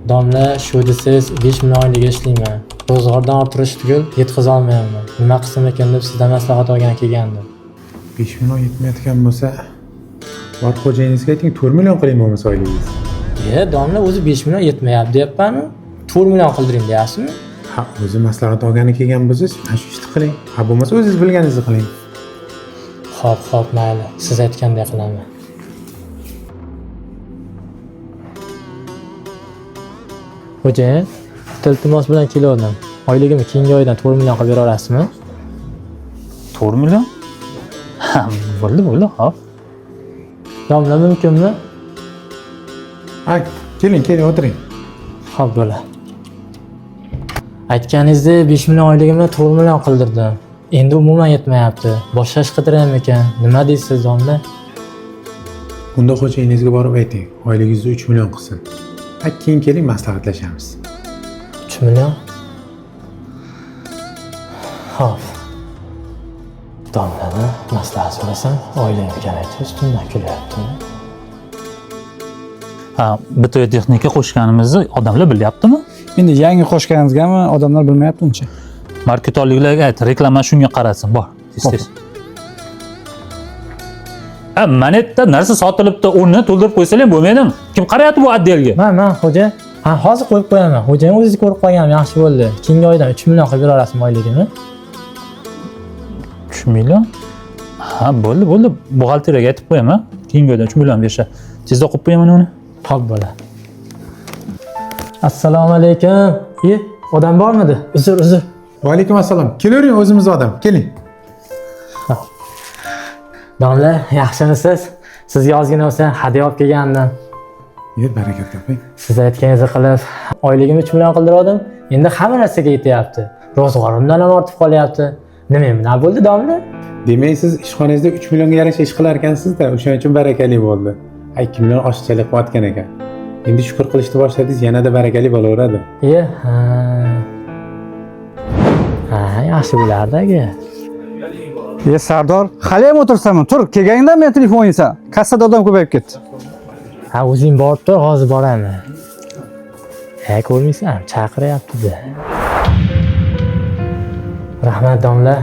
Domla, shu desiz 5 million oylik ishlayman. Ro'zg'ordan orttirish tugul yetkiza olmayapman. Nima qilsam ekan deb sizdan maslahat olgani kelgandim. 5 million yetmayotgan bo'lsa, bor xo'jayingizga ayting 4 million qiling bo'lmasa oyligingiz. Domla o'zi 5 million yetmayapti deyapman. 4 million qildiring deyapsizmi? Ha, o'zi maslahat olgani kelgan bo'lsangiz, mana shu ishni qiling. Ha, bo'lmasa o'zingiz bilganingizni qiling. Xo'p, mayli. Siz aytgandek qilaman. Xo'jayin, iltimos bilan kelgandim. Oyligimni keyingi oydan 4 million qilib bera olasizmi? 4 million? Ha, bo'ldi, hop. Domla mumkinmi? Ha, keling, o'tiring. Xo'p, bo'la. Aytganingizdek 5 million oyligimni 4 million qildirdim. Endi umuman yetmayapti. Boshqa ish qidiraymi ekan? Nima deysiz, domla? Bunda xo'jayingizga borib ayting, oyligingizni 3 million qilsin. Ha, keyin keling maslahatlashamiz. 3 million? Xo'p. Domlani maslahat so'rasam, oyligimni kamaytirish ustimdan kulyaptimi? Ha, bitta texnika qo'shganimizni odamlar bilyaptimi? Endi yangi qo'shganingizgami odamlar bilmayapti uncha. Marketinglarga ayt, reklama shunga qarasin, bor. Tez. Ha, mana yerda narsa sotilibdi, o'rnini to'ldirib qo'ysalar bo'lmaydimi? Kim qarayapti bu отделga? Men, xo'ja. Ha, hozir qo'yib qo'yaman. Xo'jayin o'zingiz ko'rib qo'yganim yaxshi bo'ldi. Keyingi oydan 3 million qilib bera olasizmi oyligini? 3 million? Ha, bo'ldi. Buxgalteriyaga aytib qo'yaman. Keyingi oydan 3 million berishadi. Tezda qo'yib qo'yaman uni. Xo'p, bo'la. Assalomu alaykum. Odam bormidi? Uzr. Va alaykum assalom. Kelavering, o'zimiz odam. Keling. Domla, yaxshimisiz? Sizga ozgina bo'lsa hadya olib kelgandim. Barakat toping. Siz aytganingizni qilib, oyligimni 3 million qildirdim. Endi hamma narsaga yetyapti. Ro'zg'orimdan ham ortib qolyapti. Nima bo'ldi, domla? Demak, siz ishxonangizda 3 millionga yarasha ish qilar ekansiz-da, o'shaning uchun barakali bo'ldi. 2 million oshiqchalik qilayotgan ekan. Endi shukr qilishni boshladingiz, yanada barakali bo'laveradi. Yaxshi bo'lardi-ku. Sardor, hali ham o'tirsanmi? Tur, kelganingdan men telefon o'ynasan. Kassada odam ko'payib ketdi. Ha, o'zing borib tur, hozir boraman. Ko'rmaysan, chaqiryapti-da. Rahmat, domla.